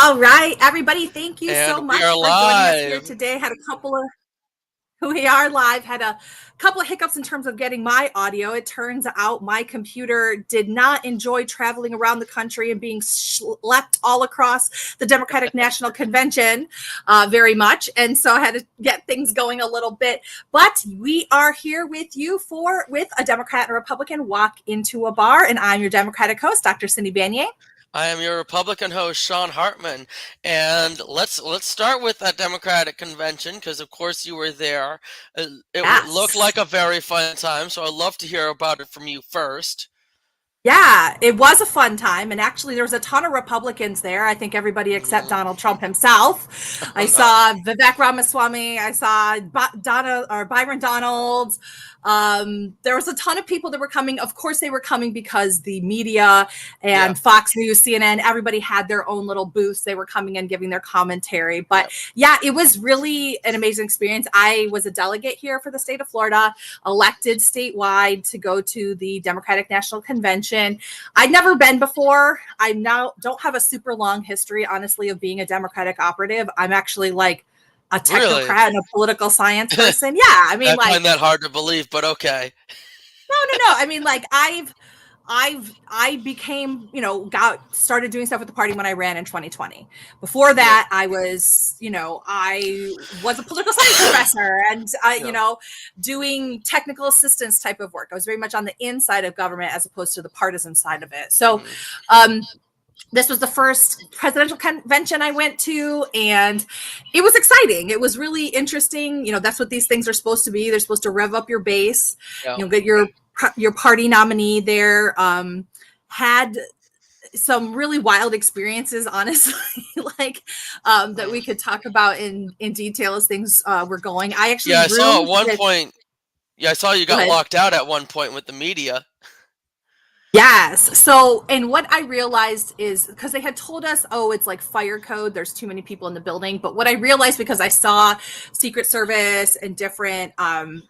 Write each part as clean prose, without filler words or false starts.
All right, everybody, thank you so And we much are for joining us here live. today. We are live. Had a couple of hiccups in terms of getting my audio. It turns out my computer did not enjoy traveling around the country and being schlepped all across the Democratic National Convention very much. And so I had to get things going a little bit. But we are here with you with a Democrat and a Republican walk into a bar. And I'm your Democratic host, Dr. Cindy Banyai. I am your Republican host, Sean Hartman, and let's start with that Democratic convention because, of course, you were there. It looked Yes. like a very fun time, so I'd love to hear about it from you first. Yeah, it was a fun time. And actually, there was a ton of Republicans there. I think everybody except Mm, Donald Trump himself. I oh no. saw Vivek Ramaswamy. I saw Byron Donalds. There was a ton of people that were coming. Of course, they were coming because the media Yeah, and Fox News, CNN, everybody had their own little booths. They were coming and giving their commentary. But yeah. yeah, it was really an amazing experience. I was a delegate here for the state of Florida, elected statewide to go to the Democratic National Convention. I'd never been before. I now don't have a super long history, honestly, of being a Democratic operative. I'm actually like a Really? technocrat and a political science person. Yeah, I mean, I like, find that hard to believe, but okay. no. I mean, like, I became, started doing stuff with the party when I ran in 2020. Before Yeah, that, I was a political science professor and yeah. doing technical assistance type of work. I was very much on the inside of government as opposed to the partisan side of it. So, Mm, this was the first presidential convention I went to, and it was exciting. It was really interesting. That's what these things are supposed to be. They're supposed to rev up your base. yeah. Get your party nominee there. Had some really wild experiences, honestly, that we Mm. could talk about in detail as things were going. I actually Yeah, I saw at roomed one with. point. Yeah, I saw you Go got ahead. locked out at one point with the media. Yes. So, and what I realized is because they had told us, oh, it's like fire code, there's too many people in the building. But what I realized, because I saw Secret Service and different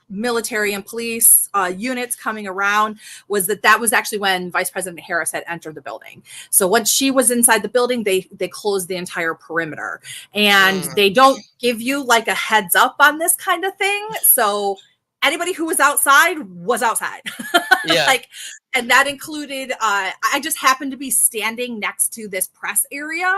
military and police units coming around, was that was actually when Vice President Harris had entered the building. So once she was inside the building, they closed the entire perimeter, and Mm, they don't give you like a heads up on this kind of thing. So anybody who was outside was outside. yeah. Like, and that included I just happened to be standing next to this press area,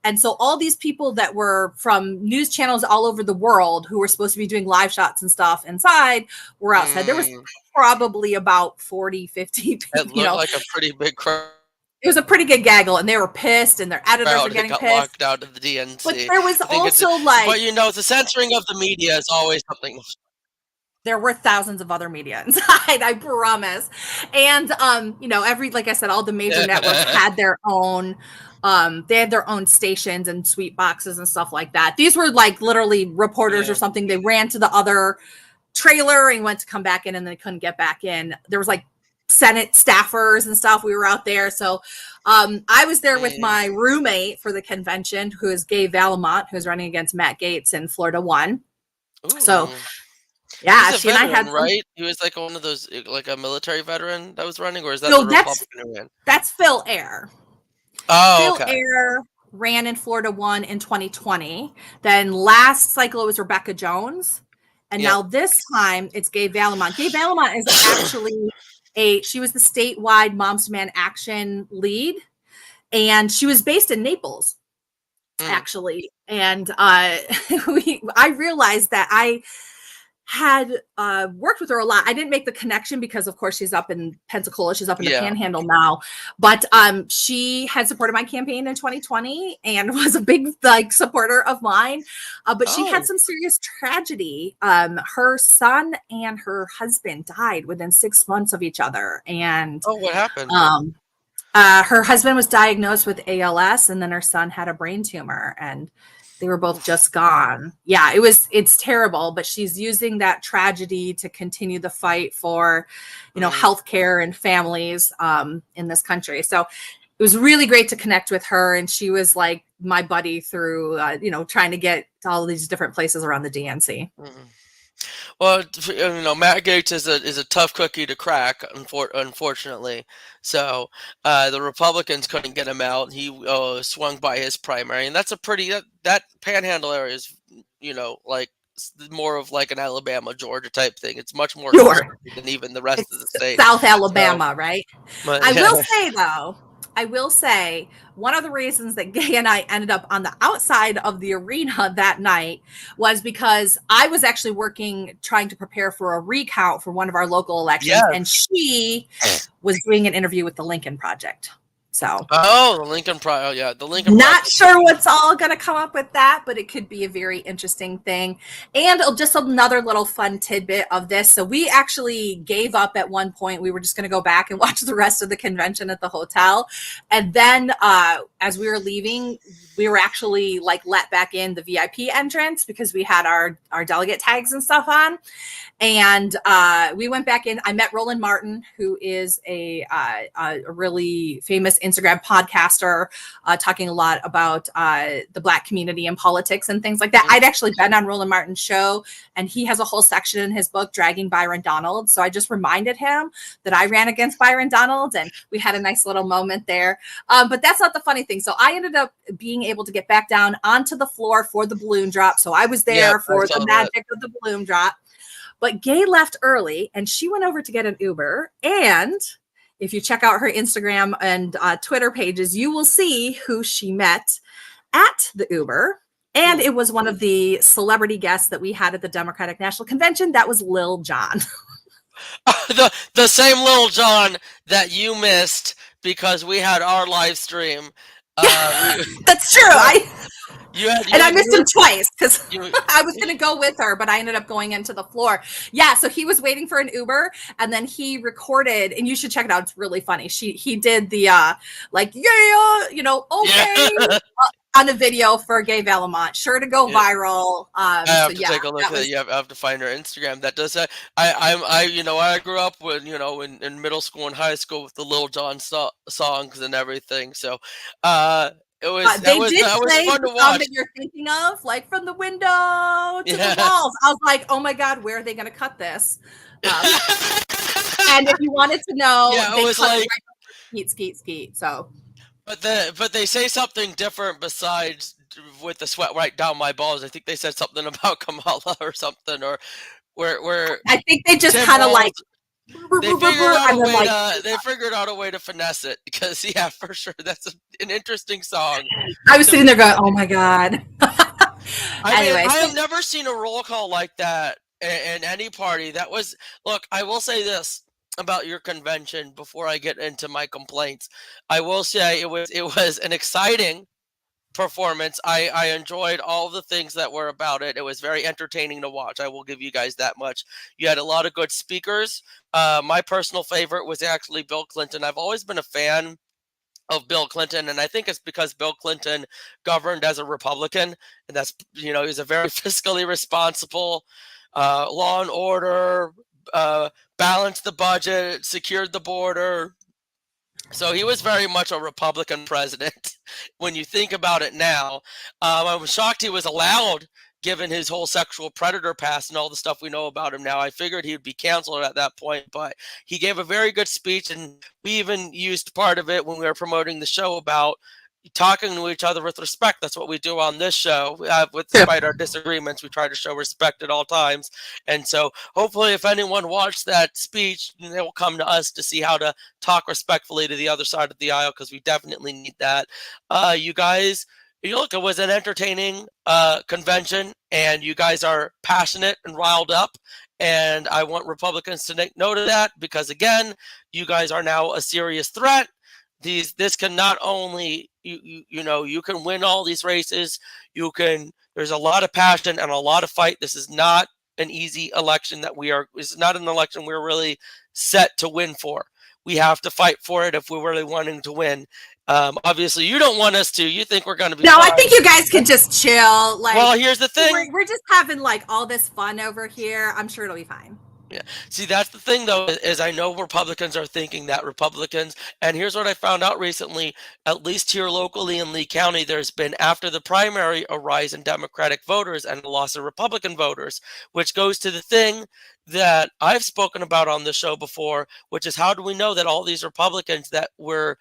and so all these people that were from news channels all over the world who were supposed to be doing live shots and stuff inside were outside. There was Mm, probably about 40-50 it people. looked like a pretty big crowd It was a pretty good gaggle, and they were pissed, and their editors were that getting got pissed. locked out of the But DNC. there was I think it's, also like but the censoring of the media is always something. there were thousands of other media inside, I promise. And like I said, all the major networks had their own stations and sweet boxes and stuff like that. These were like literally reporters or Yeah. something. They ran to the other trailer and went to come back in, and they couldn't get back in. There was like Senate staffers and stuff. We were out there. So I was there with Mm. my roommate for the convention, who is Gabe Valamont, who's running against Matt Gaetz in Florida 1. So Ooh. yeah, He's a she and I had veteran, some. right? He was like one of those, like a military veteran that was running, or is that the So that's Republican who ran? that's Phil Ayer. Oh, Phil okay. Ayer ran in Florida 1 in 2020. Then last cycle it was Rebecca Jones. And Yep. now this time it's Gabe Valamont. Gabe Valamont is actually she was the statewide Moms Demand Action lead. And she was based in Naples, Mm. actually. And I realized that I had worked with her a lot. I didn't make the connection because, of course, she's up in Pensacola. She's up in the Yeah. Panhandle now. But she had supported my campaign in 2020 and was a big supporter of mine. But she had Oh. some serious tragedy. Her son and her husband died within 6 months of each other, and Oh, what happened? her husband was diagnosed with ALS, and then her son had a brain tumor, and they were both Oof. just gone. Yeah, it's terrible, but she's using that tragedy to continue the fight for, Mm. healthcare and families in this country. So it was really great to connect with her, and she was like my buddy through, trying to get to all these different places around the DNC. Mm. Well, Matt Gaetz is a tough cookie to crack, unfortunately. So the Republicans couldn't get him out. He swung by his primary, and that's a pretty that Panhandle area is, like more of like an Alabama, Georgia type thing. It's much more Sure. conservative than even the rest of the It's state. South So, Alabama, right? but I will yeah, say though, I will say one of the reasons that Gay and I ended up on the outside of the arena that night was because I was actually working, trying to prepare for a recount for one of our local elections, and yes. she was doing an interview with the Lincoln Project. So Oh, the Lincoln Project. Yeah, the Lincoln not Project. sure what's all going to come up with that, but it could be a very interesting thing. And just another little fun tidbit of this. So we actually gave up at one point. We were just going to go back and watch the rest of the convention at the hotel. And then as we were leaving, we were actually like let back in the VIP entrance because we had our delegate tags and stuff on. And we went back in. I met Roland Martin, who is a really famous Instagram podcaster, talking a lot about the Black community and politics and things like that. I'd actually been on Roland Martin's show, and he has a whole section in his book, Dragging Byron Donald. So I just reminded him that I ran against Byron Donald, and we had a nice little moment there. But that's not the funny thing. So I ended up being able to get back down onto the floor for the balloon drop. So I was there Yep, I for saw the that. magic of the balloon drop. But Gay left early, and she went over to get an Uber. And if you check out her Instagram and Twitter pages, you will see who she met at the Uber. And it was one of the celebrity guests that we had at the Democratic National Convention. That was Lil Jon. The same Little John that you missed because we had our live stream. That's true. I missed him twice because you, I was going to go with her, but I ended up going into the floor. Yeah, so he was waiting for an Uber, and then he recorded, and you should check it out. It's really funny. He did the like okay yeah. on a video for Gay Valamont, sure to go Yeah. viral. I have to Yeah, take a look at it. I have to find her Instagram. That does that. I grew up with in middle school and high school with the Lil Jon songs and everything. So it was they did that was play fun the to song watch. that you're thinking of, like from the window to Yeah. the walls. I was like, oh my god, where are they going to cut this? And if you wanted to know, Yeah, it they was cut like, right skeet. So but they say something different besides with the sweat right down my balls. I think they said something about Kamala or something, or where I think they just Tim kind of like Walz, they figured out a and then way like to finesse it because yeah, for sure that's an interesting song. I was sitting there going, oh my god. Anyway, I have never seen a roll call like that in any party. That was look. I will say this about your convention before I get into my complaints. I will say it was an exciting performance. I enjoyed all the things that were about it. It was very entertaining to watch. I will give you guys that much. You had a lot of good speakers. My personal favorite was actually Bill Clinton. I've always been a fan of Bill Clinton, and I think it's because Bill Clinton governed as a Republican, and that's he was a very fiscally responsible, law and order, balanced the budget, secured the border. So he was very much a Republican president when you think about it now. I was shocked he was allowed, given his whole sexual predator past and all the stuff we know about him now. I figured he'd be canceled at that point, but he gave a very good speech, and we even used part of it when we were promoting the show about talking to each other with respect. That's what we do on this show. Despite our disagreements, we try to show respect at all times. And so hopefully if anyone watched that speech, they will come to us to see how to talk respectfully to the other side of the aisle, because we definitely need that. You guys, look, it was an entertaining convention, and you guys are passionate and riled up. And I want Republicans to take note of that, because again, you guys are now a serious threat. This can not only you can win all these races. There's a lot of passion and a lot of fight. This is not an easy election this is not an election we're really set to win for. We have to fight for it if we're really wanting to win. Obviously you don't want us to. You think we're going to be No, fine. I think you guys can just chill. Like, well, here's the thing. We're just having like all this fun over here. I'm sure it'll be fine. Yeah. See, that's the thing, though, is I know Republicans are thinking that Republicans, and here's what I found out recently, at least here locally in Lee County, there's been, after the primary, a rise in Democratic voters and a loss of Republican voters, which goes to the thing that I've spoken about on the show before, which is how do we know that all these Republicans that were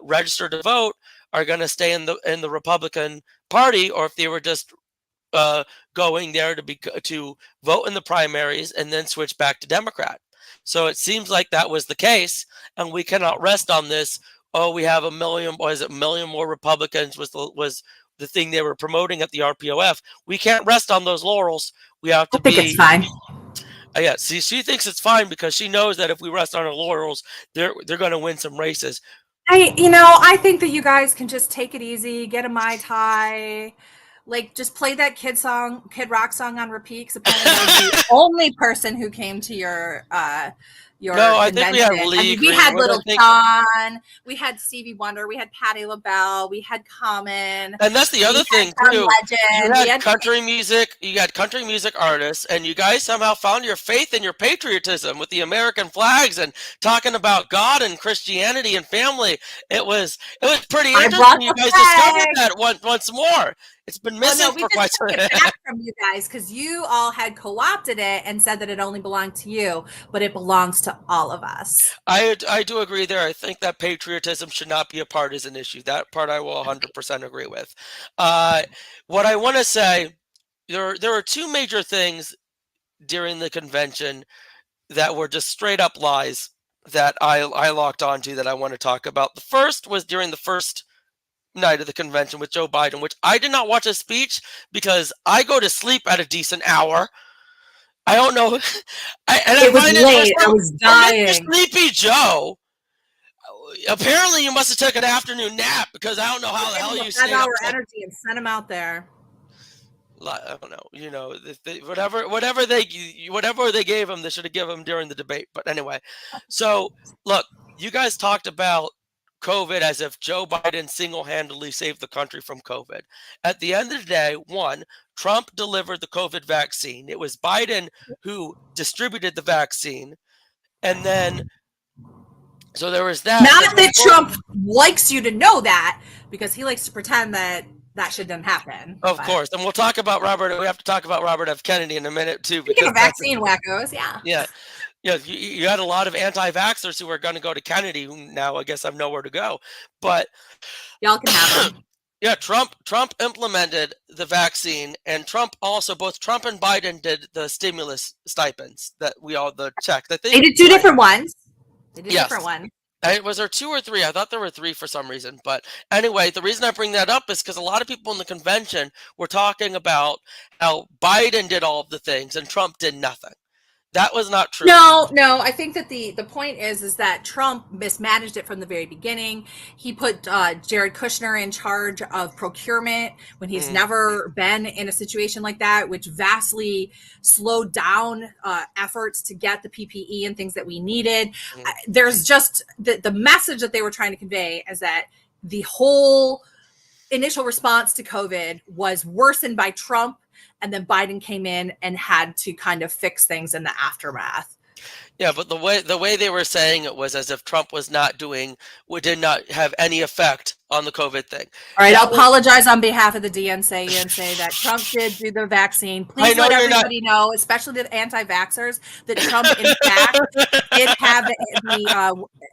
registered to vote are going to stay in the Republican Party, or if they were just uh, going there to vote in the primaries and then switch back to Democrat. So it seems like that was the case, and we cannot rest on this. Oh, we have a million. Was it a million more Republicans? Was the thing they were promoting at the RPOF? We can't rest on those laurels. We have to I think it's fine. Yeah. See, she thinks it's fine because she knows that if we rest on our laurels, they're going to win some races. I think that you guys can just take it easy, get a Mai Tai, like just play that kid rock song on repeat. Because apparently I was the only person who came to your No, I convention. think we had Lee I mean, we Greenwood, had I Little think. John, we had Stevie Wonder, we had Patti LaBelle, we had Common, And that's the we other had thing John too. You Legend, we had had country music. You had country music artists, and you guys somehow found your faith and your patriotism with the American flags and talking about God and Christianity and family. It was pretty I interesting. brought You the guys discovered flag. that once more. It's been Oh missing no, we for quite just some took it back from you guys because you all had co-opted it and said that it only belonged to you, but it belongs to all of us. I do agree there. I think that patriotism should not be a partisan issue. That part I will 100% agree with. What I want to say, there are two major things during the convention that were just straight up lies that I locked onto that I want to talk about. The first was during the first night of the convention with Joe Biden, which I did not watch his speech because I go to sleep at a decent hour. I don't know. It was late. I was For Mr. dying. Sleepy Joe, apparently you must have took an afternoon nap because I don't know how the hell you stayed up 5-hour till energy and sent him out there. I don't know. Whatever they gave him, they should have given him during the debate. But anyway, so look, you guys talked about COVID as if Joe Biden single-handedly saved the country from COVID. At the end of the day, one, Trump delivered the COVID vaccine. It was Biden who distributed the vaccine, and then so there was that. Not that Trump likes you to know that because he likes to pretend that shouldn't happen. Of course, and we'll talk about Robert. We have to talk about Robert F. Kennedy in a minute too. Speaking of vaccine wackos, yeah. Yeah. Yeah, you had a lot of anti-vaxxers who were going to go to Kennedy, who now I guess have nowhere to go. But y'all can have them. Yeah, Trump implemented the vaccine, and both Trump and Biden did the stimulus stipends that we all the check. That They did two different ones. They did different ones. Was there two or three? I thought there were three for some reason. But anyway, the reason I bring that up is because a lot of people in the convention were talking about how Biden did all of the things and Trump did nothing. That was not true. No. I think that the point is that Trump mismanaged it from the very beginning. He put Jared Kushner in charge of procurement when he's never been in a situation like that, which vastly slowed down efforts to get the PPE and things that we needed. There's just the message that they were trying to convey is that the whole initial response to COVID was worsened by Trump. And then Biden came in and had to kind of fix things in the aftermath. Yeah, but the way they were saying it was as if Trump did not have any effect on the COVID thing. All right, I'll apologize on behalf of the DNC and say that Trump did do the vaccine. Please let everybody know, especially the anti-vaxxers, that Trump in fact did have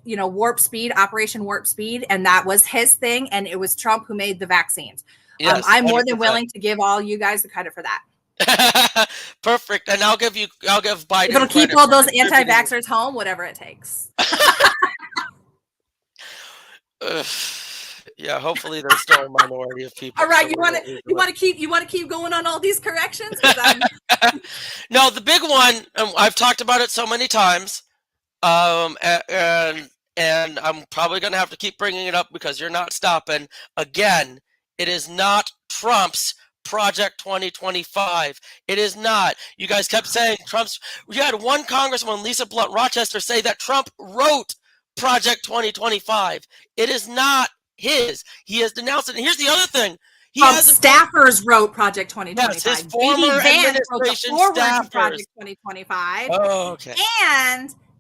the warp speed, Operation Warp Speed, and that was his thing, and it was Trump who made the vaccines. Yes, I'm more than willing to give all you guys the credit for that. Perfect, and I'll give Biden. It'll keep all those anti-vaxxers home, whatever it takes. Yeah, hopefully there's still a minority of people. All right, you want to keep going on all these corrections? No, the big one. I've talked about it so many times, and I'm probably going to have to keep bringing it up because you're not stopping. Again, it is not Trump's Project 2025. It is not. You guys kept saying you had one Congresswoman, Lisa Blunt Rochester, say that Trump wrote Project 2025. It is not his. He has denounced it. And here's the other thing. He hasn't. Staffers wrote Project Yes, 2025. his former JD Vance wrote the administration forward to staffers. Project 2025. Oh, okay.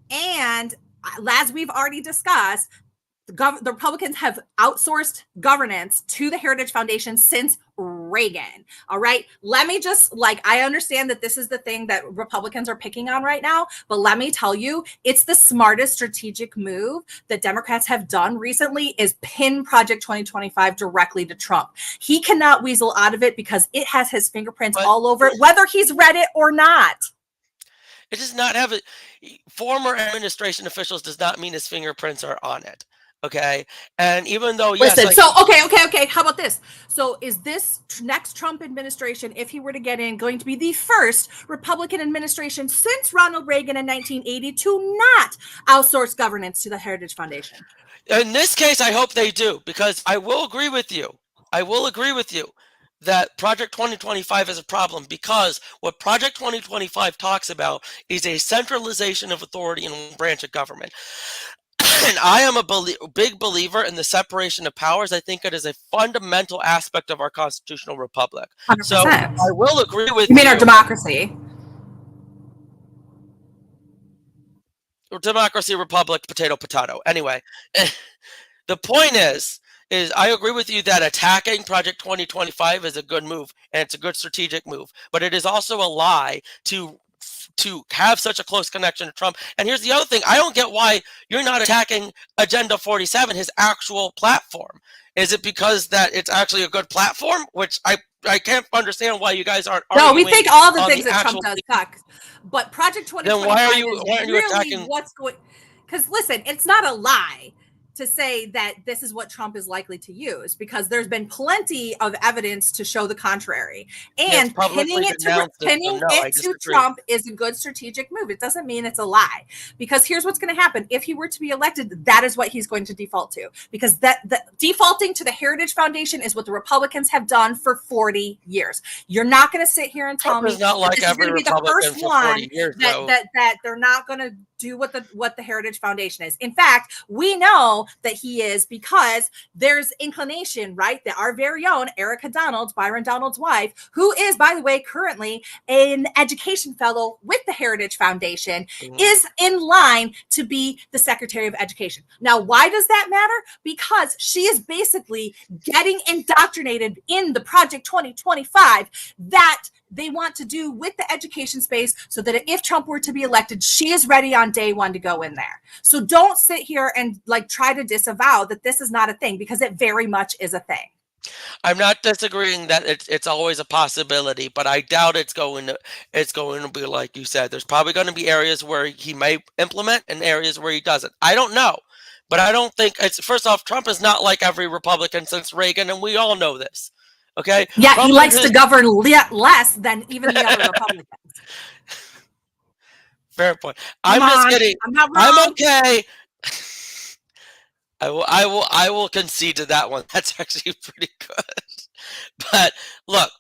And as we've already discussed, the Republicans have outsourced governance to the Heritage Foundation since Reagan. All right. Let me just, I understand that this is the thing that Republicans are picking on right now, but let me tell you, it's the smartest strategic move that Democrats have done recently is pin Project 2025 directly to Trump. He cannot weasel out of it because it has his fingerprints all over it, whether he's read it or not. It does not have it. Former administration officials does not mean his fingerprints are on it. Okay. And even though, yes. Listen, okay. How about this? So is this next Trump administration, if he were to get in, going to be the first Republican administration since Ronald Reagan in 1980 to not outsource governance to the Heritage Foundation? In this case, I hope they do, because I will agree with you. That Project 2025 is a problem, because what Project 2025 talks about is a centralization of authority in one branch of government. And I am a big believer in the separation of powers. I think it is a fundamental aspect of our constitutional republic. 100%. So I will agree with you. You mean our democracy? Democracy, republic, potato, potato. Anyway, the point is I agree with you that attacking Project 2025 is a good move, and it's a good strategic move. But it is also a lie to have such a close connection to Trump. And here's the other thing. I don't get why you're not attacking Agenda 47, his actual platform. Is it because that it's actually a good platform? Which I can't understand why you guys aren't arguing. No, we think all the things that Trump does suck. But Project 2025 then why are you really attacking? What's going? Because listen, it's not a lie to say that this is what Trump is likely to use, because there's been plenty of evidence to show the contrary. And pinning it to Trump is a good strategic move. It doesn't mean it's a lie, because here's what's going to happen. If he were to be elected, that is what he's going to default to, because the defaulting to the Heritage Foundation is what the Republicans have done for 40 years. You're not going to sit here and tell me not like this is going to be the first one that they're not going to do what the Heritage Foundation is. In fact, we know that he is, because there's inclination, right? That our very own Erica Donalds, Byron Donalds' wife, who is, by the way, currently an education fellow with the Heritage Foundation, is in line to be the Secretary of Education. Now, why does that matter? Because she is basically getting indoctrinated in the Project 2025 that they want to do with the education space, so that if Trump were to be elected, she is ready on day one to go in there. So don't sit here and try to disavow that this is not a thing, because it very much is a thing. I'm not disagreeing that it's always a possibility, but I doubt it's going to be like you said. There's probably going to be areas where he may implement and areas where he doesn't. I don't know. But I don't think first off, Trump is not like every Republican since Reagan, and we all know this. Okay. Yeah, Trump he likes to govern less than even the other Republicans. Fair point. I'm just kidding. I'm not wrong. I'm okay. I will concede to that one. That's actually pretty good. But look,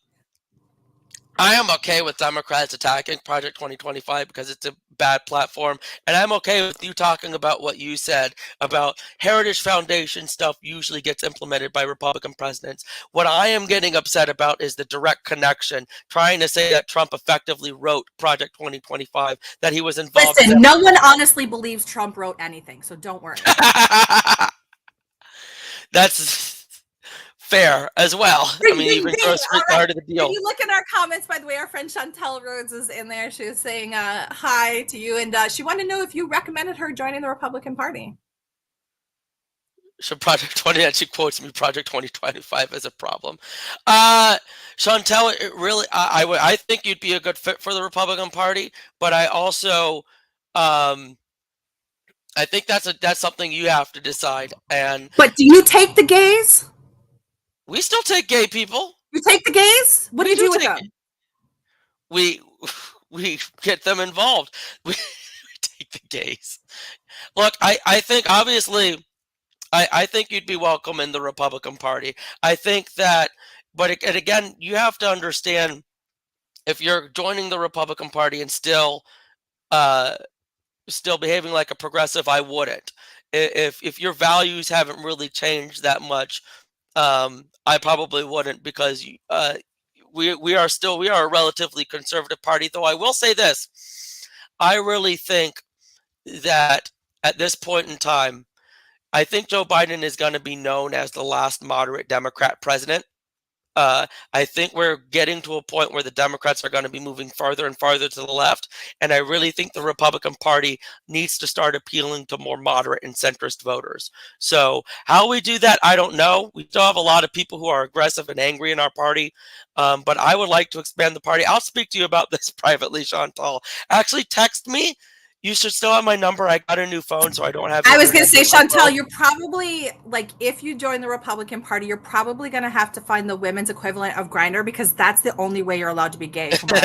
I am okay with Democrats attacking Project 2025 because it's a bad platform. And I'm okay with you talking about what you said about Heritage Foundation stuff usually gets implemented by Republican presidents. What I am getting upset about is the direct connection, trying to say that Trump effectively wrote Project 2025, that he was involved. Listen, no one honestly believes Trump wrote anything, so don't worry. That's fair as well. I mean, even throw a straight card to the deal. If you look in our comments, by the way, our friend Chantel Rhodes is in there. She was saying hi to you, and she wanted to know if you recommended her joining the Republican Party. So Project 20, and she quotes me, Project 2025 is a problem. Chantel, it really, I think you'd be a good fit for the Republican Party, but I also, I think that's something you have to decide. But do you take the gays? We still take gay people. You take the gays? What do you do with them? We get them involved. We take the gays. Look, I think obviously, I think you'd be welcome in the Republican Party. I think that, but again, you have to understand, if you're joining the Republican Party and still behaving like a progressive, I wouldn't. If your values haven't really changed that much, I probably wouldn't because we are a relatively conservative party. Though I will say this, I really think that at this point in time, I think Joe Biden is going to be known as the last moderate Democrat president. I think we're getting to a point where the Democrats are going to be moving farther and farther to the left. And I really think the Republican Party needs to start appealing to more moderate and centrist voters. So, how we do that, I don't know. We still have a lot of people who are aggressive and angry in our party. But I would like to expand the party. I'll speak to you about this privately, Chantal. Actually, text me. You should still have my number. I got a new phone, so I don't have. I was going to say, Chantal, you're probably like, if you join the Republican Party, you're probably going to have to find the women's equivalent of Grindr because that's the only way you're allowed to be gay. Come on.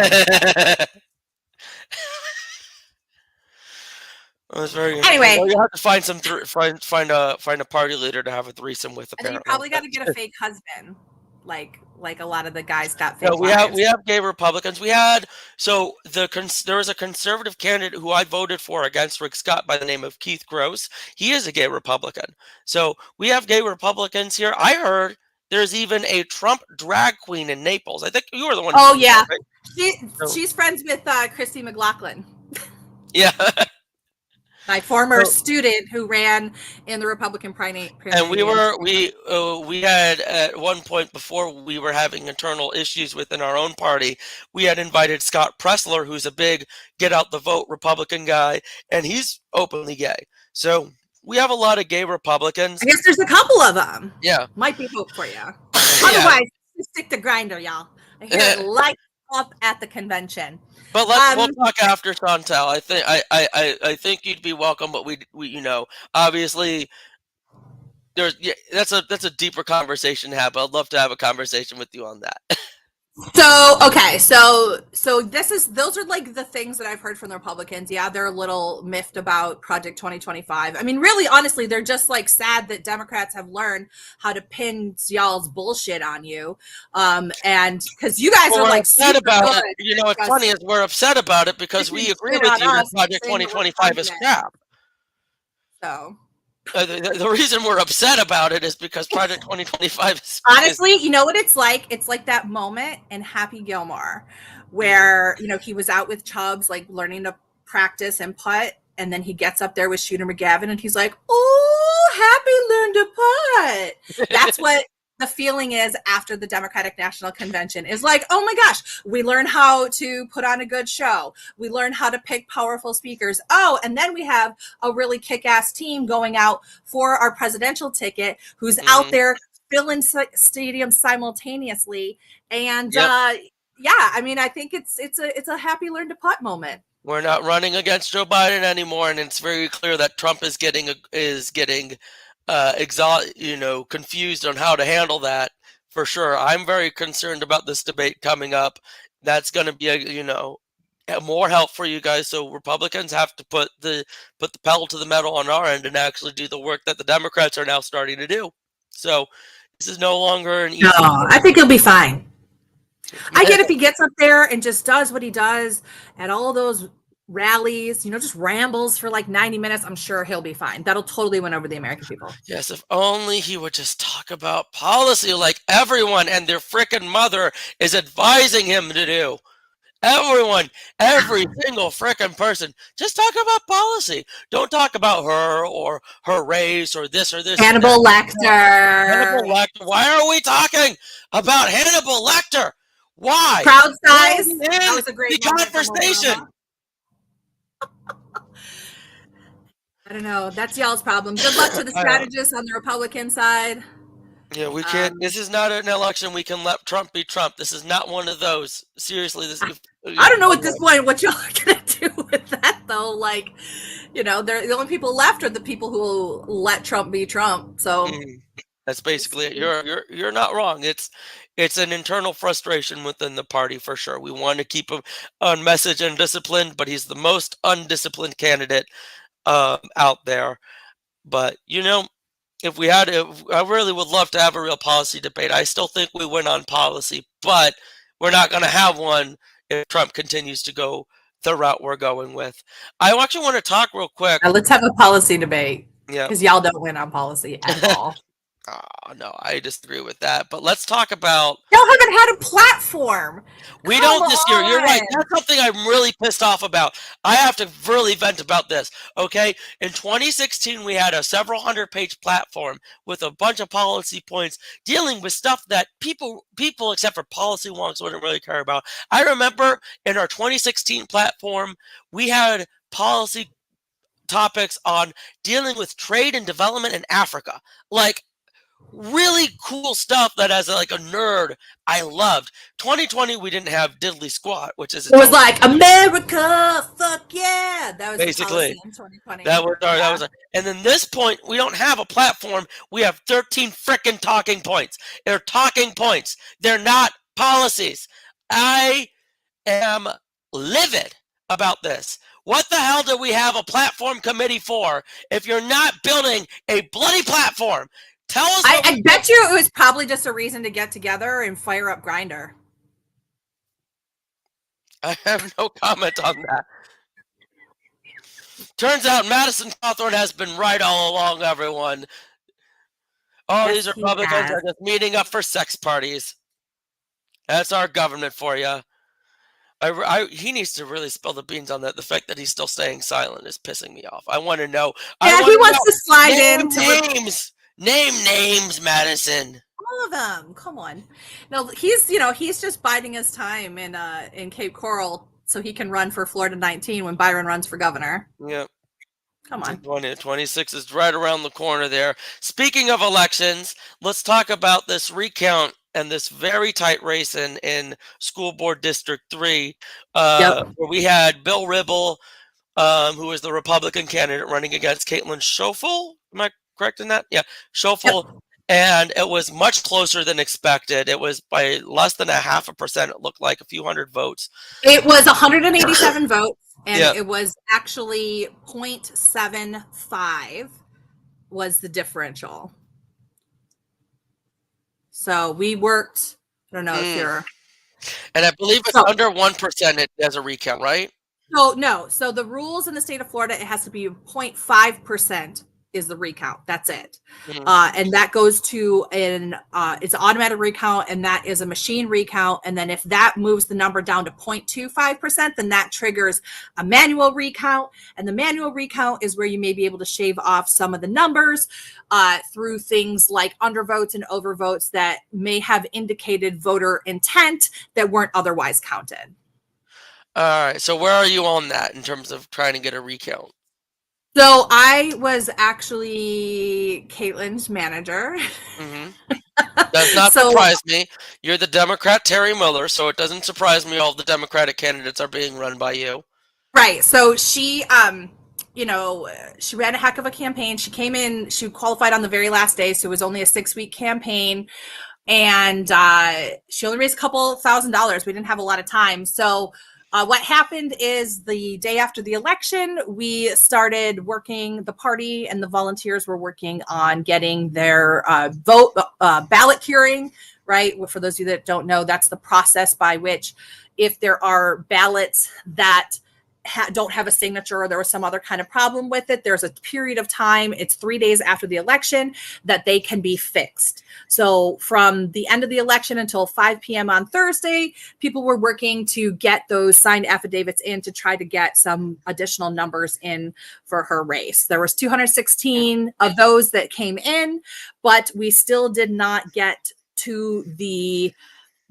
Anyway, well, you have to find some find a party leader to have a threesome with. And then you probably got to get a fake husband, like a lot of the guys got fake. No, we have gay Republicans. We had there was a conservative candidate who I voted for against Rick Scott by the name of Keith Gross. He is a gay Republican. So we have gay Republicans here. I heard there's even a Trump drag queen in Naples. I think you were the one. Oh yeah, right? She's friends with Christy McLaughlin. Yeah. My former student who ran in the Republican primary. And we had at one point before we were having internal issues within our own party, we had invited Scott Pressler, who's a big get out the vote Republican guy, and he's openly gay. So we have a lot of gay Republicans. I guess there's a couple of them. Yeah. Might be hope for you. Otherwise, stick to Grindr, y'all. I hear it light up at the convention. But we'll talk after, Chantal. I think you'd be welcome, but we obviously that's a deeper conversation to have. But I'd love to have a conversation with you on that. So okay, so those are like the things that I've heard from the Republicans. Yeah, they're a little miffed about Project 2025. I mean, really, honestly, they're just like sad that Democrats have learned how to pin y'all's bullshit on you, and because you guys are like upset about it. You know, what's funny is we're upset about it because we agree with you that Project 2025 is crap. So. The reason we're upset about it is because Project 2025 is... Honestly, you know what it's like? It's like that moment in Happy Gilmore where, he was out with Chubbs, like learning to practice and putt. And then he gets up there with Shooter McGavin and he's like, oh, Happy learned to putt. That's what the feeling is after the Democratic National Convention is like, oh my gosh, we learn how to put on a good show. We learn how to pick powerful speakers. Oh, and then we have a really kick-ass team going out for our presidential ticket who's out there filling stadiums simultaneously. And I mean, I think it's a happy learn to putt moment. We're not running against Joe Biden anymore, and it's very clear that Trump is getting confused on how to handle that for sure. I'm very concerned about this debate coming up. That's going to be more help for you guys. So Republicans have to put the pedal to the metal on our end and actually do the work that the Democrats are now starting to do. So this is no longer an easy. No, I think he'll be fine. I get if he gets up there and just does what he does at all those rallies, just rambles for like 90 minutes. I'm sure he'll be fine. That'll totally win over the American people. Yes, if only he would just talk about policy like everyone and their frickin' mother is advising him to do. Everyone, every single frickin' person, just talk about policy. Don't talk about her or her race or this or this. Hannibal Lecter. Hannibal Lecter. Why are we talking about Hannibal Lecter? Why? Proud size. That was a great conversation. I don't know. That's y'all's problem. Good luck to the strategists on the Republican side. Yeah, we can't. This is not an election we can let Trump be Trump. This is not one of those. Seriously, I don't know at this point what y'all are gonna do with that though. Like, they're the only people left are the people who let Trump be Trump. So that's basically it. You're not wrong. It's an internal frustration within the party for sure. We want to keep him on message and disciplined, but he's the most undisciplined candidate out there. But if I really would love to have a real policy debate. I still think we win on policy, but we're not going to have one if Trump continues to go the route we're going with. I actually want to talk real quick. Now let's have a policy debate. Yeah, because y'all don't win on policy at all. Oh, no, I disagree with that. But let's talk about. Y'all haven't had a platform. We Come don't this year. You're right. on. That's something I'm really pissed off about. I have to really vent about this. Okay, in 2016, we had a several hundred-page platform with a bunch of policy points dealing with stuff that people, except for policy wonks, wouldn't really care about. I remember in our 2016 platform, we had policy topics on dealing with trade and development in Africa. Like, really cool stuff that as like a nerd I loved. 2020 we didn't have diddly squat, which is It was like America, fuck yeah. That was basically the policy in 2020. that was and then this point we don't have a platform. We have 13 frickin' talking points. They're talking points. They're not policies. I am livid about this. What the hell do we have a platform committee for if you're not building a bloody platform? Tell us. I bet you it was probably just a reason to get together and fire up Grindr. I have no comment on that. Turns out Madison Cawthorn has been right all along, everyone. All these Republicans are just meeting up for sex parties. That's our government for you. He needs to really spill the beans on that. The fact that he's still staying silent is pissing me off. I want to know. Yeah, he wants to slide in. Name names, Madison. All of them. Come on. No, he's just biding his time in Cape Coral so he can run for Florida 19 when Byron runs for governor. Yep. Come on. 26 is right around the corner there. Speaking of elections, let's talk about this recount and this very tight race in School Board District 3, where we had Bill Ribble, who is the Republican candidate running against Caitlin Schoeffel. Am I correct in that? Yeah, Schoeffel. Yep. And it was much closer than expected. It was by less than 0.5%. It looked like a few hundred votes. It was 187 votes, and it was actually 0.75 was the differential. So we worked. I don't know if you're. And I believe it's under 1% as a recount, right? No. So the rules in the state of Florida, it has to be 0.5% is the recount. That's it. And that goes to it's an automatic recount, and that is a machine recount. And then if that moves the number down to 0.25%, then that triggers a manual recount. And the manual recount is where you may be able to shave off some of the numbers through things like undervotes and overvotes that may have indicated voter intent that weren't otherwise counted. All right. So where are you on that in terms of trying to get a recount? So I was actually Caitlin's manager. Does not surprise me. You're the Democrat Terry Miller, so it doesn't surprise me all the Democratic candidates are being run by you. Right. So she, she ran a heck of a campaign. She came in, she qualified on the very last day, so it was only a 6-week campaign. And she only raised a couple $1,000s. We didn't have a lot of time. So what happened is the day after the election, we started working, the party and the volunteers were working on getting their ballot curing, right? For those of you that don't know, that's the process by which if there are ballots that don't have a signature or there was some other kind of problem with it, there's a period of time, it's 3 days after the election, that they can be fixed. So from the end of the election until 5 p.m. on Thursday, people were working to get those signed affidavits in to try to get some additional numbers in for her race. There was 216 of those that came in, but we still did not get to the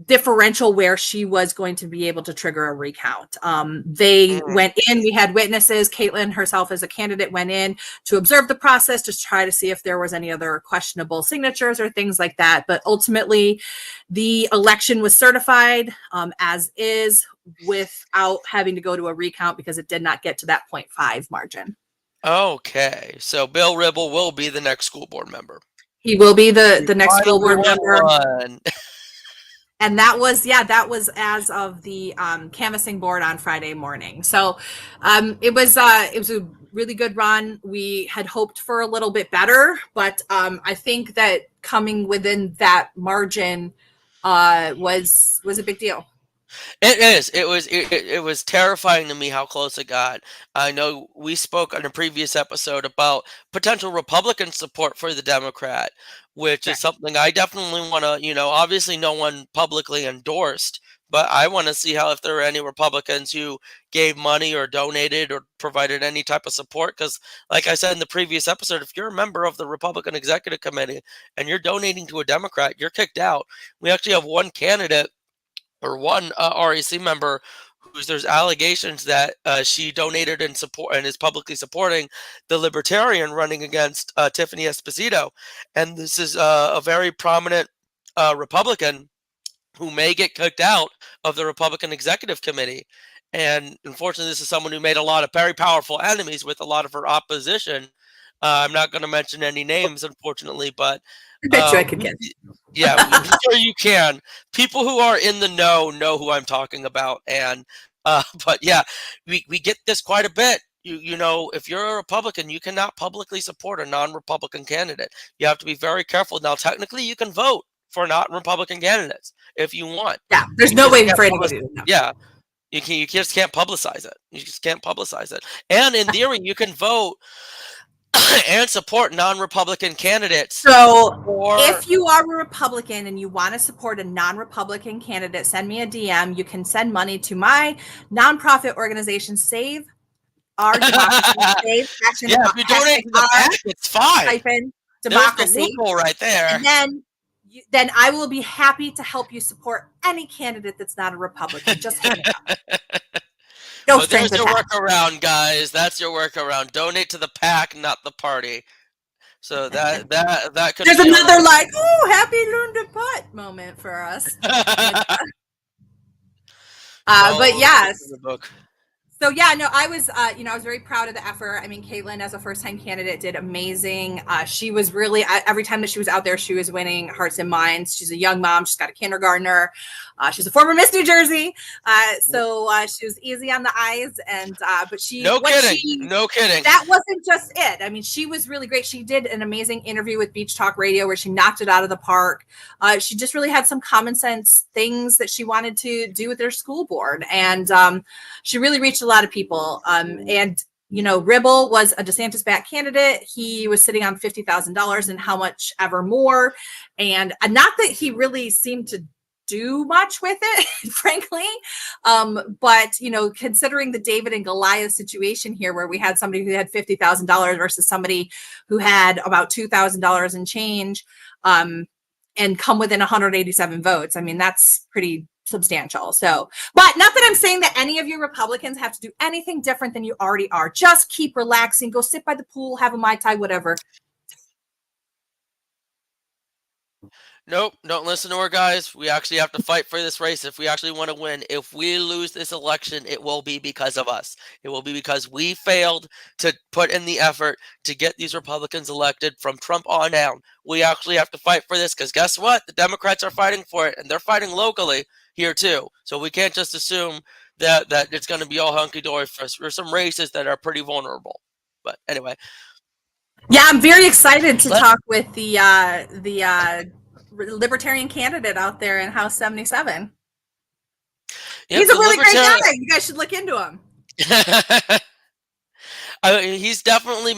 differential where she was going to be able to trigger a recount. They went in, we had witnesses. Caitlin herself as a candidate went in to observe the process to try to see if there was any other questionable signatures or things like that. But ultimately the election was certified as is without having to go to a recount because it did not get to that 0.5 margin. Okay. So Bill Ribble will be the next school board member. He will be the next school board member. And that was as of the canvassing board on Friday morning. So it was a really good run. We had hoped for a little bit better, but I think that coming within that margin was a big deal. It is. It was terrifying to me how close it got. I know we spoke on a previous episode about potential Republican support for the Democrat, which is Right. something I definitely want to, obviously no one publicly endorsed, but I want to see how if there are any Republicans who gave money or donated or provided any type of support. Because, like I said in the previous episode, if you're a member of the Republican Executive Committee and you're donating to a Democrat, you're kicked out. We actually have one candidate or one REC member who's there's allegations that she donated and support and is publicly supporting the Libertarian running against Tiffany Esposito, and this is a very prominent Republican who may get kicked out of the Republican Executive Committee. And unfortunately, this is someone who made a lot of very powerful enemies with a lot of her opposition. I'm not going to mention any names, unfortunately, but I bet you I could get. yeah, I'm sure you can. People who are in the know who I'm talking about, and but yeah, we get this quite a bit. You know, if you're a Republican, you cannot publicly support a non-Republican candidate. You have to be very careful. Now, technically, you can vote for non-Republican candidates if you want. Yeah, there's You no just way can't for anybody to know. Yeah, you just can't publicize it. You just can't publicize it. And in theory, you can vote and support non-Republican candidates. So Or if you are a Republican and you want to support a non-Republican candidate, send me a DM. You can send money to my nonprofit organization, Save Our Democracy. Save Action. yeah, if you donate to the PAC, it's fine. Hyphen There's the democracy. loophole right there. And then I will be happy to help you support any candidate that's not a Republican. Just hang it up. No So there's strings your attached. workaround, guys. That's your workaround. Donate to the PAC, not the party. So that could There's be another like, oh, happy Lunda Putt moment for us. But yes. The book. So yeah, no, I was, I was very proud of the effort. I mean, Caitlin, as a first-time candidate, did amazing. She was really every time that she was out there, she was winning hearts and minds. She's a young mom. She's got a kindergartner. She's a former Miss New Jersey, so she was easy on the eyes. And but she, no kidding. That wasn't just it. I mean, she was really great. She did an amazing interview with Beach Talk Radio where she knocked it out of the park. She just really had some common sense things that she wanted to do with their school board, and she really reached a lot of people. And Ribble was a DeSantis back candidate. He was sitting on $50,000 and how much ever more, and not that he really seemed to do much with it, frankly. But considering the David and Goliath situation here, where we had somebody who had $50,000 versus somebody who had about $2,000 and change, and come within 187 votes. I mean, that's pretty substantial. So, but not that I'm saying that any of you Republicans have to do anything different than you already are. Just keep relaxing, go sit by the pool, have a Mai Tai, whatever. Nope, don't listen to her, guys. We actually have to fight for this race if we actually want to win. If we lose this election, it will be because of us. It will be because we failed to put in the effort to get these Republicans elected from Trump on down. We actually have to fight for this because guess what? The Democrats are fighting for it, and they're fighting locally here too. So we can't just assume that it's going to be all hunky-dory for us. There's some races that are pretty vulnerable. But anyway. Yeah, I'm very excited to talk with the Libertarian candidate out there in House 77. Yep, he's a really great guy. You guys should look into him. He's definitely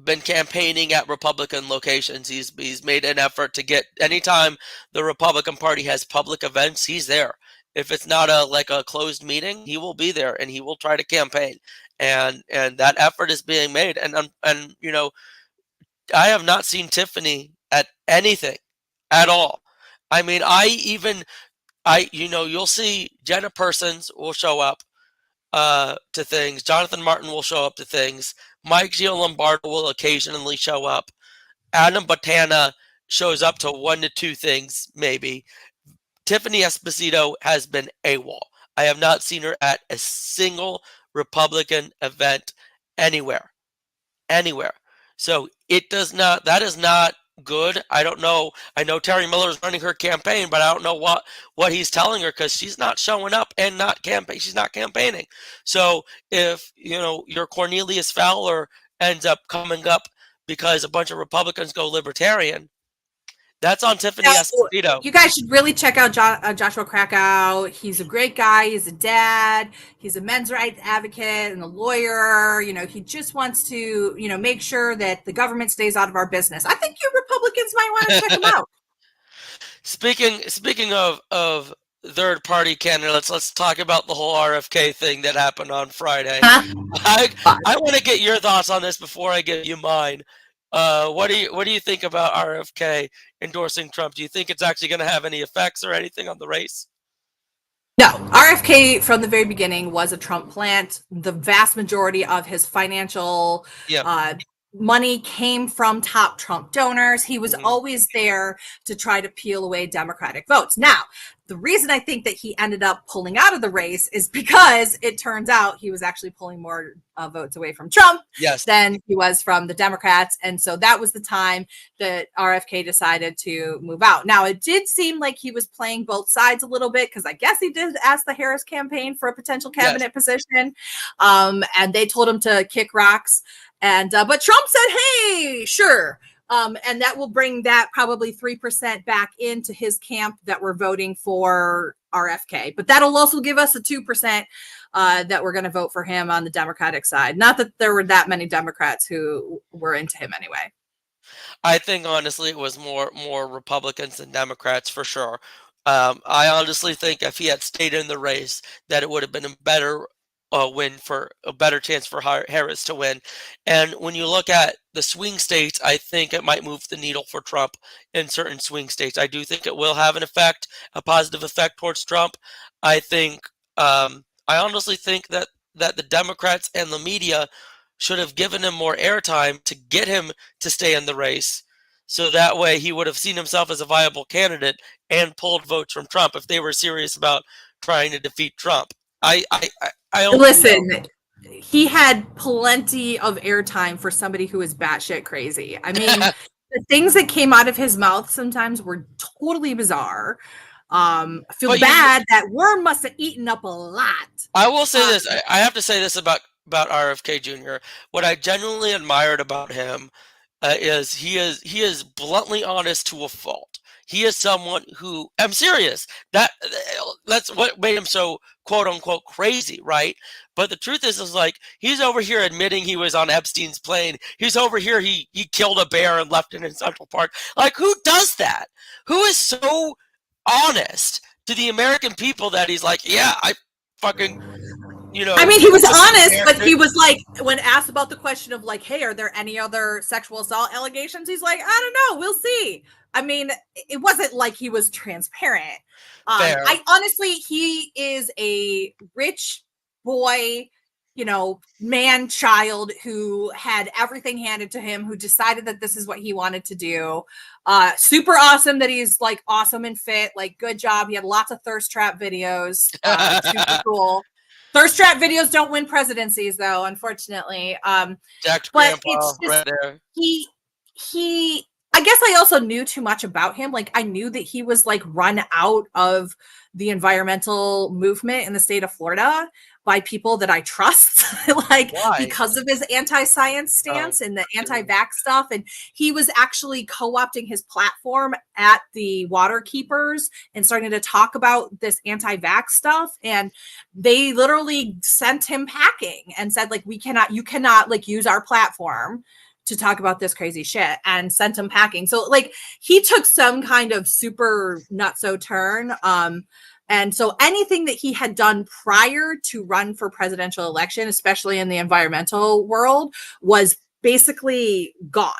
been campaigning at Republican locations. He's made an effort to get anytime the Republican Party has public events, he's there. If it's not a closed meeting, he will be there and he will try to campaign. And that effort is being made. And I have not seen Tiffany at anything at all. I mean, you'll see Jenna Persons will show up to things. Jonathan Martin will show up to things. Mike Giolombardo will occasionally show up. Adam Botana shows up to 1 to 2 things, maybe. Tiffany Esposito has been AWOL. I have not seen her at a single Republican event anywhere. So that is not good. I don't know. I know Terry Miller is running her campaign, but I don't know what he's telling her because she's not showing up and she's not campaigning. So if your Cornelius Fowler ends up coming up because a bunch of Republicans go Libertarian, That's on Tiffany Now, Esposito. you guys should really check out Joshua Krakow. He's a great guy. He's a dad. He's a men's rights advocate and a lawyer. You know, he just wants to, you know, make sure that the government stays out of our business. I think you Republicans might want to check him out. Speaking of third party candidates, let's talk about the whole RFK thing that happened on Friday. I want to get your thoughts on this before I give you mine. What do you think about RFK endorsing Trump? Do you think it's actually going to have any effects or anything on the race? No, RFK from the very beginning was a Trump plant. The vast majority of his financial money came from top Trump donors. He was always there to try to peel away Democratic votes. Now, the reason I think that he ended up pulling out of the race is because it turns out he was actually pulling more votes away from Trump than he was from the Democrats. And so that was the time that RFK decided to move out. Now, it did seem like he was playing both sides a little bit because I guess he did ask the Harris campaign for a potential cabinet position. And they told him to kick rocks. And but Trump said, hey, sure. And that will bring that probably 3% back into his camp that we're voting for RFK. But that'll also give us a 2% that we're going to vote for him on the Democratic side. Not that there were that many Democrats who were into him anyway. I think honestly it was more Republicans than Democrats for sure. I honestly think if he had stayed in the race, that it would have been a better a better chance for Harris to win. And when you look at the swing states, I think it might move the needle for Trump in certain swing states. I do think it will have an effect, a positive effect towards Trump. I think, I honestly think that the Democrats and the media should have given him more airtime to get him to stay in the race. So that way he would have seen himself as a viable candidate and pulled votes from Trump if they were serious about trying to defeat Trump. I listen. He had plenty of airtime for somebody who is batshit crazy. I mean, the things that came out of his mouth sometimes were totally bizarre. I feel bad that worm must have eaten up a lot. I will say this. I have to say this about RFK Jr. What I genuinely admired about him is he is bluntly honest to a fault. He is someone who, I'm serious, that's what made him so quote unquote crazy, right? But the truth is like, he's over here admitting he was on Epstein's plane. He's over here, he killed a bear and left it in Central Park. Like, who does that? Who is so honest to the American people that he's like, yeah, I fucking, you know. I mean, he was honest, but he was like, when asked about the question of like, hey, are there any other sexual assault allegations? He's like, I don't know, we'll see. I mean, it wasn't like he was transparent. I honestly, he is a rich boy, you know, man child who had everything handed to him, who decided that this is what he wanted to do. Super awesome that he's like awesome and fit. Like, good job. He had lots of thirst trap videos. Super cool. Thirst trap videos don't win presidencies, though, unfortunately. Jack's but grandpa it's just, right there. He. I guess I also knew too much about him. Like, I knew that he was like run out of the environmental movement in the state of Florida by people that I trust, like because of his anti-science stance and the anti-vax stuff. And he was actually co-opting his platform at the water keepers and starting to talk about this anti-vax stuff. And they literally sent him packing and said, like, you cannot like use our platform to talk about this crazy shit, and sent him packing. So like, he took some kind of super nutso turn. And so anything that he had done prior to run for presidential election, especially in the environmental world, was basically gone.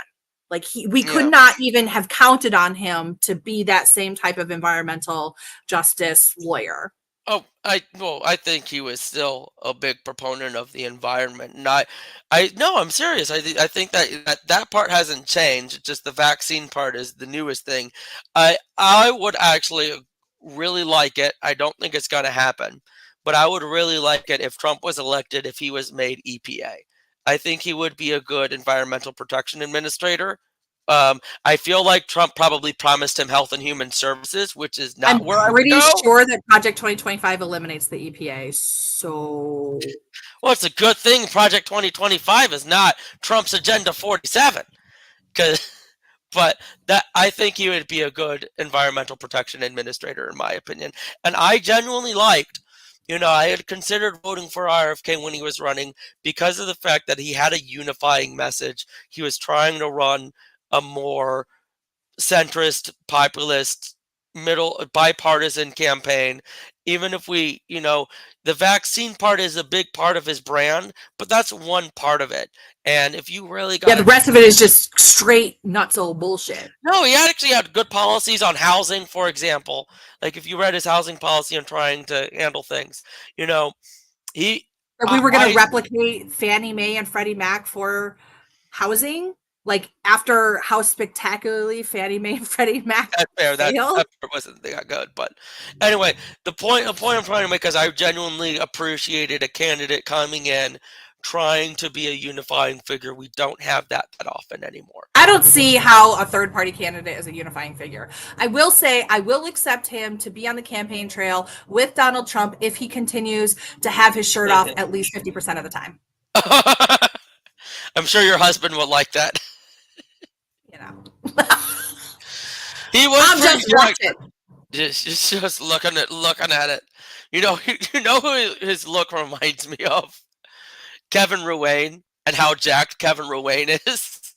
Like, we could not even have counted on him to be that same type of environmental justice lawyer. Oh, I think he was still a big proponent of the environment, and I'm serious. I think that part hasn't changed. Just the vaccine part is the newest thing. I would actually really like it. I don't think it's going to happen, but I would really like it if Trump was elected, if he was made EPA. I think he would be a good environmental protection administrator. I feel like Trump probably promised him Health and Human Services, which is not where I would pretty go. sure that Project 2025 eliminates the EPA. So, well, it's a good thing Project 2025 is not Trump's Agenda 47, because But that I think he would be a good environmental protection administrator, in my opinion. And I genuinely liked, I had considered voting for RFK when he was running because of the fact that he had a unifying message. He was trying to run a more centrist, populist, middle, bipartisan campaign. Even if the vaccine part is a big part of his brand, but that's one part of it. And if you really got the rest of it is just straight nutso bullshit. No, he actually had good policies on housing, for example. Like if you read his housing policy on trying to handle things, he we were going to replicate Fannie Mae and Freddie Mac for housing, like after how spectacularly Fannie Mae and Freddie Mac failed. That wasn't that good. But anyway, the point I'm trying to make is I genuinely appreciated a candidate coming in trying to be a unifying figure. We don't have that often anymore. I don't see how a third party candidate is a unifying figure. I will say I will accept him to be on the campaign trail with Donald Trump if he continues to have his shirt off at least 50% of the time. I'm sure your husband would like that. He was just looking at it. You know who his look reminds me of? Kevin Ruane, and how jacked Kevin Ruane is.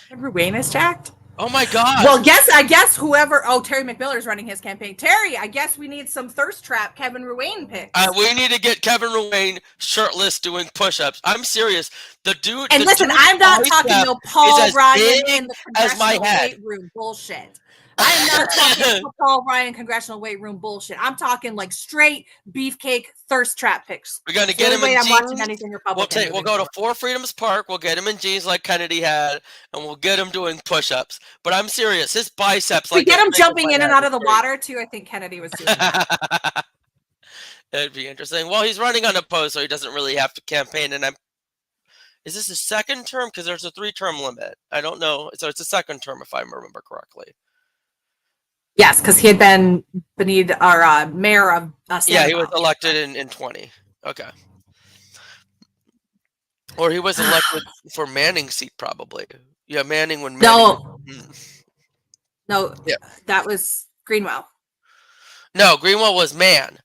Kevin Ruane is jacked? Oh my god. Well, I guess whoever Terry McMillan is running his campaign. Terry, I guess we need some thirst trap Kevin Ruane picks. We need to get Kevin Ruane shirtless doing push-ups. I'm serious. The dude. And listen, I'm not talking no Paul Ryan in the congressional weight room bullshit. I am not talking Paul Ryan congressional weight room bullshit. I'm talking like straight beefcake thirst trap picks. We're gonna get him in jeans. We'll go to Four Freedoms Park. We'll get him in jeans like Kennedy had, and we'll get him doing push-ups. But I'm serious. His biceps. We get him jumping in and out of the water too. I think Kennedy was doing that. That'd be interesting. Well, he's running unopposed, so he doesn't really have to campaign. And is this his second term? Because there's a 3-term limit. I don't know. So it's a second term, if I remember correctly. Yes, because he had been mayor of Santa he was elected in 20. Okay. Or he was elected for Manning's seat, probably. Yeah, Manning when Manning. No, yeah. That was Greenwell. No, Greenwell was Mann.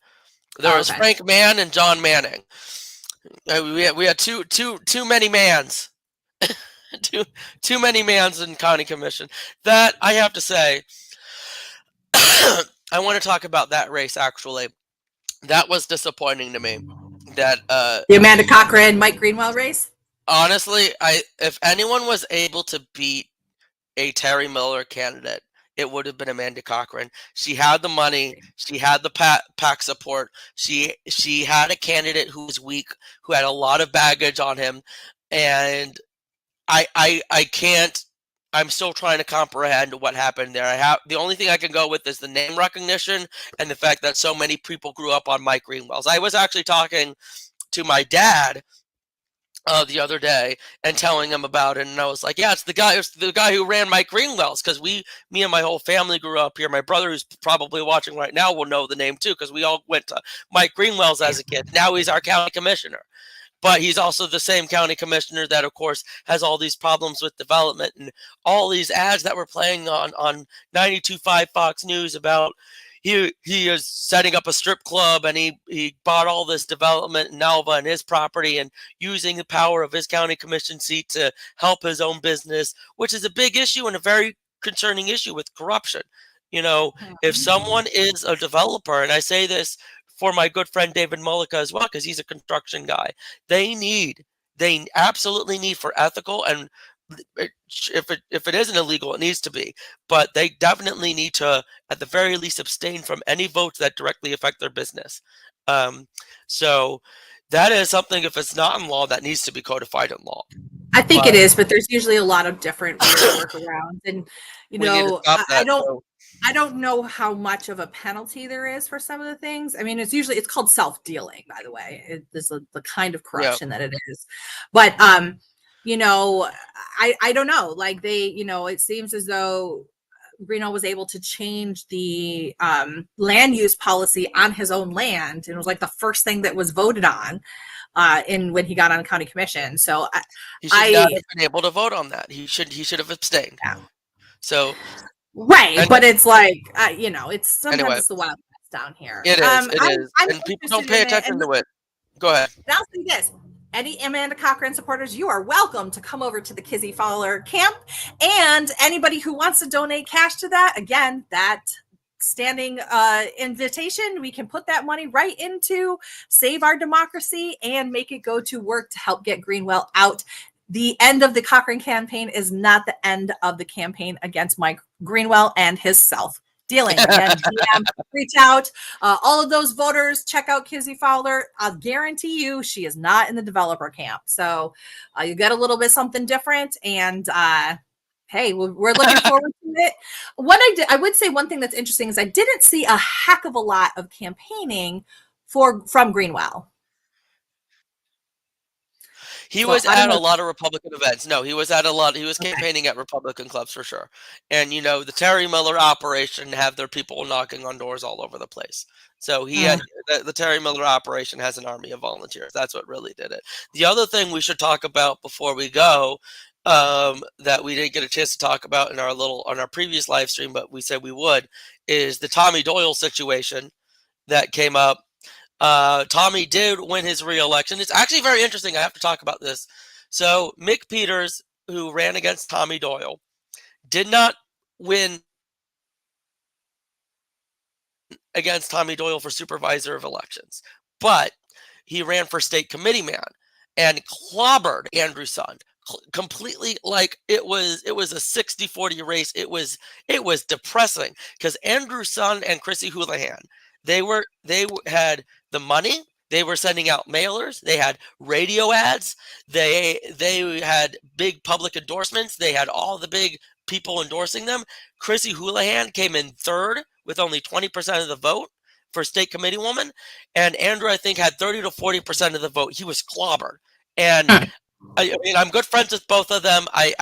There was Frank Mann and John Manning. We had too many Manns. too many Manns in county commission. That I have to say. I want to talk about that race, actually. That was disappointing to me. That the Amanda Cochran, Mike Greenwell race? Honestly, if anyone was able to beat a Terry Miller candidate, it would have been Amanda Cochran. She had the money. She had the PAC support. She had a candidate who was weak, who had a lot of baggage on him. And I can't. I'm still trying to comprehend what happened there. The only thing I can go with is the name recognition and the fact that so many people grew up on Mike Greenwell's. I was actually talking to my dad the other day and telling him about it, and I was like, "Yeah, it's the guy who ran Mike Greenwell's." Because me and my whole family grew up here. My brother, who's probably watching right now, will know the name too, because we all went to Mike Greenwell's as a kid. Now he's our county commissioner. But he's also the same county commissioner that, of course, has all these problems with development and all these ads that were playing on 92.5 Fox News about he is setting up a strip club and he bought all this development in Alva and his property and using the power of his county commission seat to help his own business, which is a big issue and a very concerning issue with corruption. If someone is a developer, and I say this for my good friend David Mullica as well, because he's a construction guy. They absolutely need, for ethical, and if it isn't illegal, it needs to be. But they definitely need to, at the very least, abstain from any votes that directly affect their business. So that is something, if it's not in law, that needs to be codified in law. I think it is, but there's usually a lot of different workarounds, and I don't know how much of a penalty there is for some of the things. I mean, it's called self-dealing, by the way. It is the kind of corruption that it is. But, I don't know. Like it seems as though Greenwell was able to change the land use policy on his own land. And it was like the first thing that was voted on when he got on county commission. So he should not have been able to vote on that. He should have abstained. Yeah. So Right, and but it's like, it's sometimes anyway, it's the Wild West down here. it is, it is, I'm and people don't interested pay in it, attention to it. Go ahead. and I'll say this. Any Amanda Cochran supporters, you are welcome to come over to the Kizzy Fowler camp. And anybody who wants to donate cash to that, again, that standing invitation, we can put that money right into Save Our Democracy and make it go to work to help get Greenwell out. The end of the Cochran campaign is not the end of the campaign against Mike Greenwell and his self dealing. Again, DM, reach out. All of those voters, check out Kizzy Fowler. I'll guarantee you she is not in the developer camp. So you get a little bit something different. And hey, we're looking forward to it. What I would say one thing that's interesting is I didn't see a heck of a lot of campaigning from Greenwell. He So was I don't at a know. lot of Republican events. No, he was at a lot. He was Okay. campaigning at Republican clubs for sure. And the Terry Miller operation have their people knocking on doors all over the place. So he had the Terry Miller operation has an army of volunteers. That's what really did it. The other thing we should talk about before we go, that we didn't get a chance to talk about on our previous live stream, but we said we would, is the Tommy Doyle situation that came up. Tommy did win his re-election. It's actually very interesting. I have to talk about this. So Mick Peters, who ran against Tommy Doyle, did not win against Tommy Doyle for supervisor of elections, but he ran for state committee man and clobbered Andrew Sund completely. Like it was a 60-40 race. It was depressing because Andrew Sund and Chrissy Houlihan, they had the money. They were sending out mailers. They had radio ads. They had big public endorsements. They had all the big people endorsing them. Chrissy Houlihan came in third with only 20% of the vote for state committee woman. And Andrew, I think, had 30 to 40% of the vote. He was clobbered. And I mean, I'm good friends with both of them. I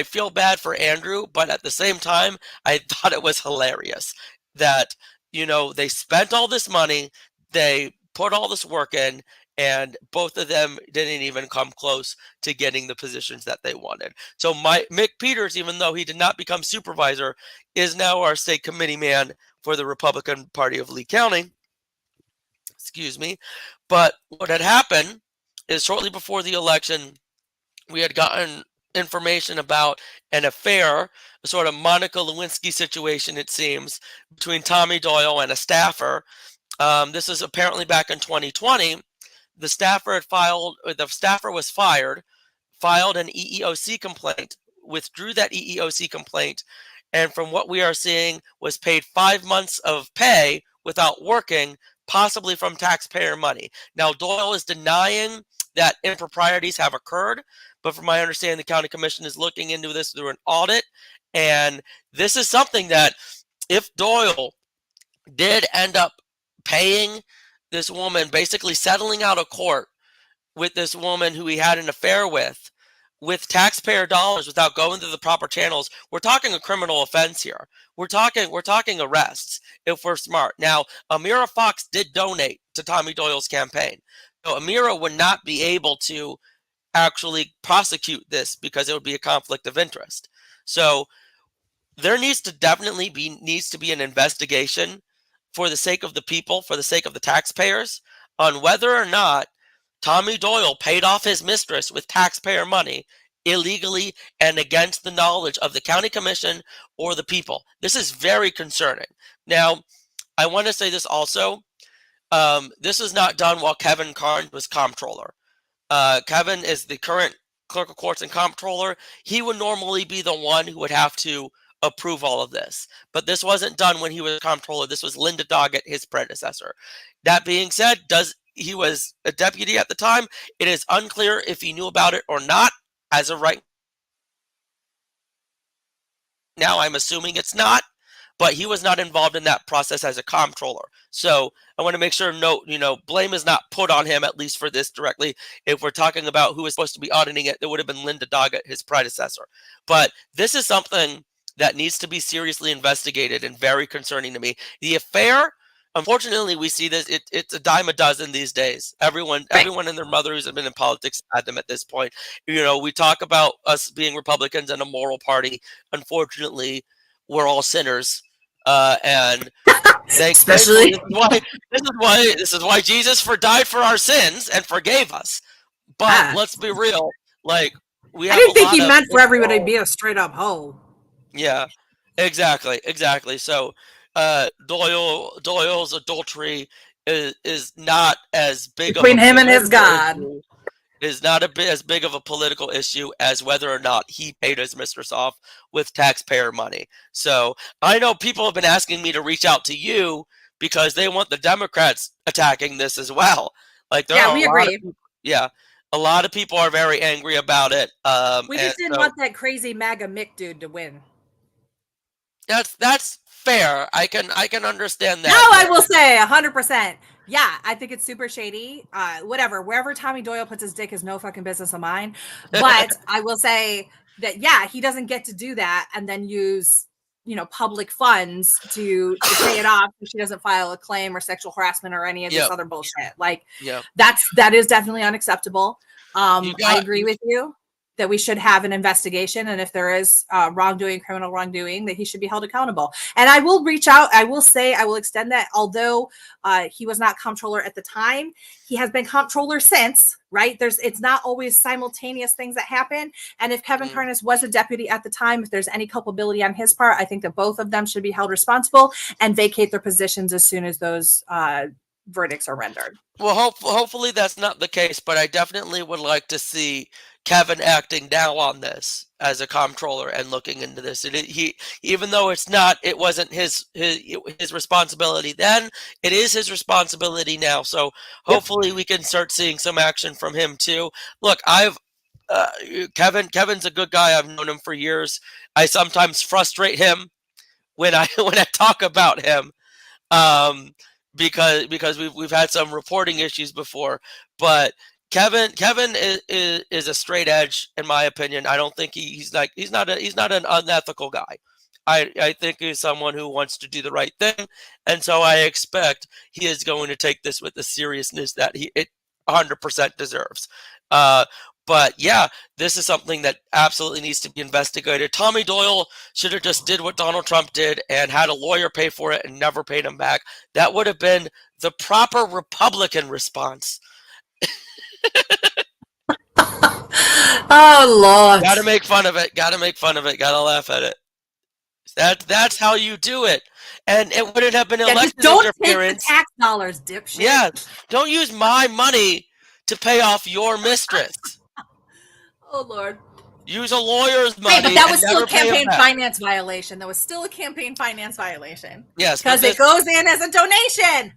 feel bad for Andrew, but at the same time, I thought it was hilarious that, they spent all this money, they put all this work in, and both of them didn't even come close to getting the positions that they wanted. So Mick Peters, even though he did not become supervisor, is now our state committee man for the Republican Party of Lee County. Excuse me. But what had happened is shortly before the election, we had gotten information about an affair, a sort of Monica Lewinsky situation, it seems, between Tommy Doyle and a staffer. This is apparently back in 2020. The staffer was fired, filed an EEOC complaint, withdrew that EEOC complaint, and from what we are seeing, was paid 5 months of pay without working, possibly from taxpayer money. Now, Doyle is denying that improprieties have occurred, but from my understanding, the county commission is looking into this through an audit. And this is something that if Doyle did end up paying this woman, basically settling out of court with this woman who he had an affair with taxpayer dollars without going through the proper channels, we're talking a criminal offense here. We're talking arrests if we're smart. Now, Amira Fox did donate to Tommy Doyle's campaign. So Amira would not be able to actually prosecute this because it would be a conflict of interest. So there needs to be an investigation for the sake of the people, for the sake of the taxpayers, on whether or not Tommy Doyle paid off his mistress with taxpayer money illegally and against the knowledge of the county commission or the people. This is very concerning. Now, I want to say this also. This was not done while Kevin Carnes was comptroller. Kevin is the current clerk of courts and comptroller. He would normally be the one who would have to approve all of this. But this wasn't done when he was comptroller. This was Linda Doggett, his predecessor. That being said, he was a deputy at the time. It is unclear if he knew about it or not. As of right now, I'm assuming it's not, but he was not involved in that process as a comptroller. So I want to make sure blame is not put on him, at least for this directly. If we're talking about who is supposed to be auditing it, it would have been Linda Doggett, his predecessor. But this is something that needs to be seriously investigated and very concerning to me. The affair unfortunately, we see this. It's a dime a dozen these days. Everyone and their mother who's been in politics had them at this point. We talk about us being Republicans and a moral party. Unfortunately, we're all sinners, and Especially this is why Jesus died for our sins and forgave us. But let's be real, like we have I didn't think he meant for moral, everybody to be a straight up hoe. Yeah, exactly. So Doyle's adultery is not as big between of a him and his God. issue, is not as big of a political issue as whether or not he paid his mistress off with taxpayer money. So I know people have been asking me to reach out to you because they want the Democrats attacking this as well. Like we agree. A lot of people are very angry about it. We just didn't want that crazy MAGA Mick dude to win. That's fair. I can understand that. No, I will say 100%. Yeah, I think it's super shady. Whatever, wherever Tommy Doyle puts his dick is no fucking business of mine. But I will say that, he doesn't get to do that and then use, public funds to pay it off if she doesn't file a claim or sexual harassment or any of this other bullshit. Like, that is definitely unacceptable. I agree with you that we should have an investigation, and if there is criminal wrongdoing, that he should be held accountable. And I will reach out. I will extend that. Although he was not comptroller at the time, he has been comptroller since. Right? It's not always simultaneous things that happen. And if Kevin Karnes was a deputy at the time, if there's any culpability on his part, I think that both of them should be held responsible and vacate their positions as soon as those verdicts are rendered. Well, hopefully that's not the case, but I definitely would like to see Kevin acting now on this as a comptroller and looking into this. And he, even though it wasn't his responsibility then, it is his responsibility now. So hopefully we can start seeing some action from him too. Look, Kevin's a good guy. I've known him for years. I sometimes frustrate him when I talk about him. Because we've had some reporting issues before, but Kevin is a straight edge in my opinion. I don't think he's not an unethical guy. I think he's someone who wants to do the right thing, and so I expect he is going to take this with the seriousness that it 100% deserves. But yeah, this is something that absolutely needs to be investigated. Tommy Doyle should have just did what Donald Trump did and had a lawyer pay for it and never paid him back. That would have been the proper Republican response. Oh, Lord. Gotta make fun of it. Gotta laugh at it. That's how you do it. And it wouldn't have been election don't interference. Take the tax dollars, dipshit. Yeah, don't use my money to pay off your mistress. Oh, Lord. Use a lawyer's money. Hey, but that was still a campaign finance violation. Yes. Because it goes in as a donation.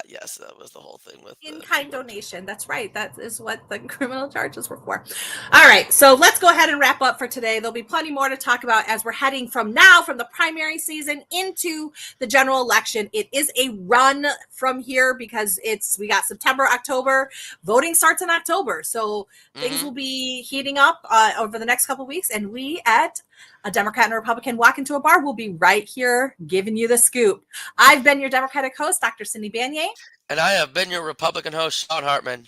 Yes, that was the whole thing with in-kind donation. That's right. That is what the criminal charges were for. All right. So let's go ahead and wrap up for today. There'll be plenty more to talk about as we're heading from the primary season into the general election. It is a run from here because we got September, October. Voting starts in October. So things will be heating up over the next couple of weeks. And we at A Democrat and a Republican Walk Into a Bar will be right here giving you the scoop. I've been your Democratic host, Dr. Cindy Banyai. And I have been your Republican host, Sean Hartman.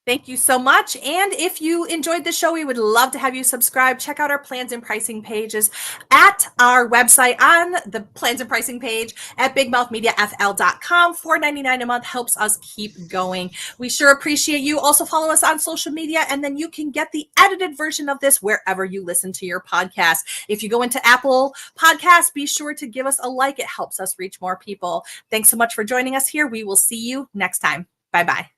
Thank you so much. And if you enjoyed the show, we would love to have you subscribe. Check out our plans and pricing pages at our website on the plans and pricing page at bigmouthmediafl.com. $4.99 a month helps us keep going. We sure appreciate you. Also follow us on social media, and then you can get the edited version of this wherever you listen to your podcast. If you go into Apple Podcasts, be sure to give us a like. It helps us reach more people. Thanks so much for joining us here. We will see you next time. Bye-bye.